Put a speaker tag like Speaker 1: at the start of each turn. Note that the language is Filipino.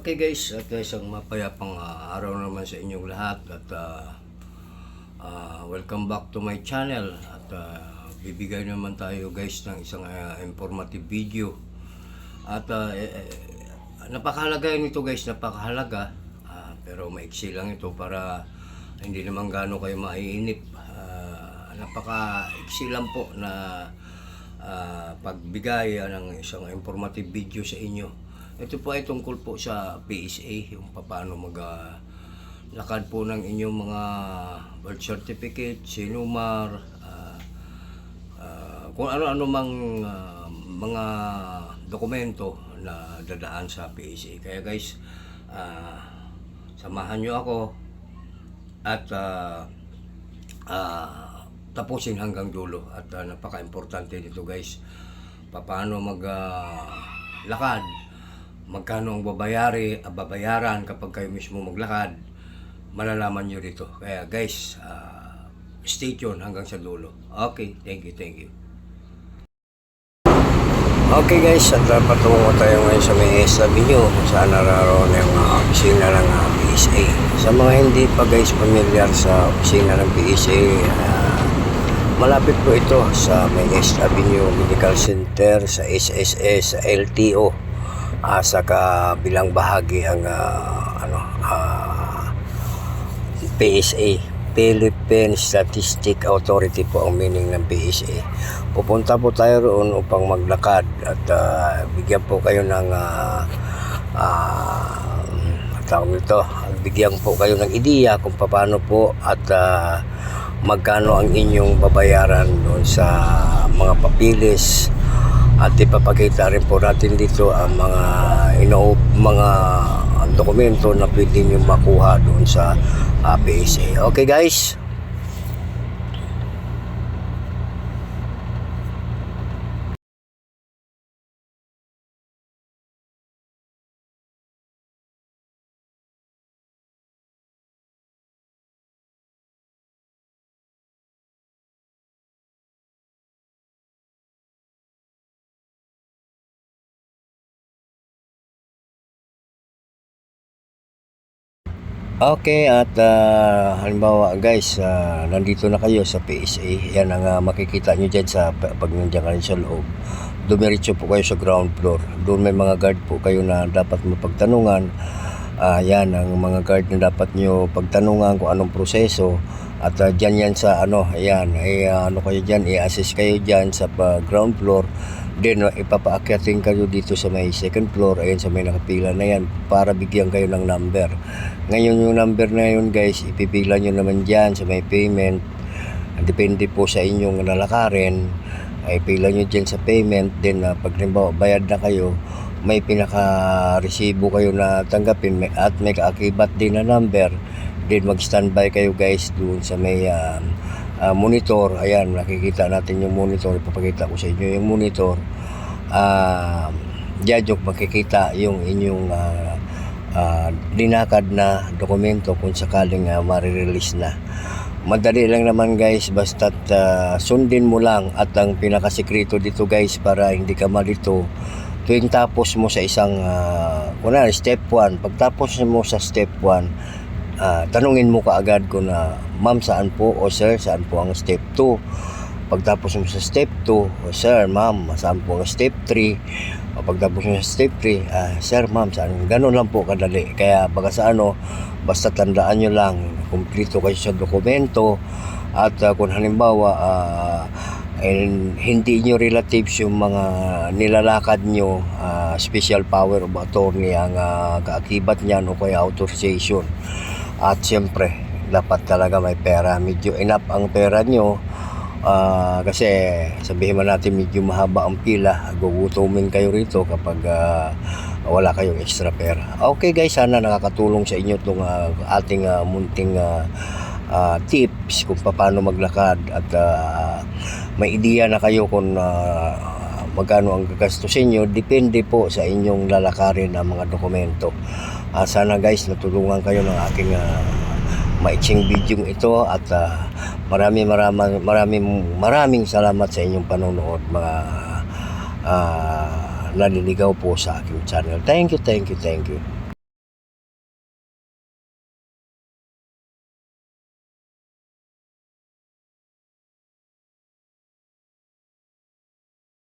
Speaker 1: Okay guys, at isang mapayapang araw naman sa inyong lahat at welcome back to my channel at bibigay naman tayo guys ng isang informative video at napakahalaga nito guys, napakahalaga pero maiksi lang ito para hindi naman gaano kayo maiinip. Napaka-iksi lang po na pagbigay ng isang informative video sa inyo. Ito po ay tungkol po sa PSA, yung paano lakad po ng inyong mga birth certificate, sinumar, kung ano-ano mang mga dokumento na dadaan sa PSA. Kaya guys, samahan nyo ako at tapusin hanggang dulo. At napaka-importante nito guys, paano lakad, magkano ang babayaran kapag kayo mismo maglakad, malalaman nyo dito. Kaya guys, stay tuned hanggang sa dulo. Okay, thank you. Okay guys, at patungo tayo ngayon sa may SW kung saan nararaon yung opisina ng PSA. Sa mga hindi pa guys familiar sa opisina ng PSA, malapit po ito sa may SW Medical Center, sa SSS, sa LTO. Sa kabilang bahagi ang PSA, Philippine Statistic Authority po ang meaning ng PSA. Pupunta po tayo roon upang maglakad at bigyan po kayo ng bigyan po kayo ng ideya kung paano po at magkano ang inyong babayaran doon sa mga papilis. At ipapakita rin po natin dito ang mga dokumento na pwede nyo makuha doon sa PSA. Okay guys? Okay, at halimbawa guys, nandito na kayo sa PSA. Yan ang makikita nyo dyan pag nandiyan kayo sa loob. Dumiretso po kayo sa ground floor. Doon may mga guard po kayo na dapat mapagtanungan. Yan ang mga guard na dapat nyo pagtanungan kung anong proseso. At dyan yan sa kayo dyan, i-assist kayo dyan sa ground floor. Then ipapaakyatin kayo dito sa may second floor, ayun sa may nakapila na yan, para bigyan kayo ng number. Ngayon yung number na yun guys, ipipila nyo naman dyan sa may payment. Depende po sa inyong lalakarin, ay pila nyo dyan sa payment. Then pag bayad na kayo, may pinaka-resibo kayo na tanggapin at may kaakibat din na number. Then mag-standby kayo guys doon sa may monitor. Ayan, nakikita natin yung monitor. Ipapakita ko sa inyo yung monitor. Diyan yung makikita yung inyong dinakad na dokumento kung sakaling marirelease na. Madali lang naman guys, basta't sundin mo lang. At ang pinakasikreto dito guys, para hindi ka malito, tuwing tapos mo sa isang kunwari step 1, pagtapos mo sa step 1, tanungin mo kaagad ko na, ma'am, saan po? O sir, saan po ang step 2? Pagtapos mo sa step 2, o sir, ma'am, saan po ang step 3? O pagtapos mo sa step 3, sir, ma'am, saan? Ganun lang po kadali. Kaya baka basta tandaan nyo lang, kumplito kayo sa dokumento. At kung halimbawa hindi nyo relatives yung mga nilalakad nyo, special power of attorney ang kaakibat niyan o kaya authorization. At siyempre, dapat talaga may pera. Medyo enough ang pera nyo. Kasi sabihin man natin medyo mahaba ang pila, gugutumin kayo rito kapag wala kayong extra pera. Okay guys, sana nakakatulong sa inyo itong ating munting tips kung paano maglakad. At may ideya na kayo kung magkano ang gagastusin nyo. Depende po sa inyong lalakarin ang mga dokumento. Sana guys, natulungan kayo ng aking maiksing video ito. At maraming salamat sa inyong panonood, mga naliligaw po sa aking channel. Thank you.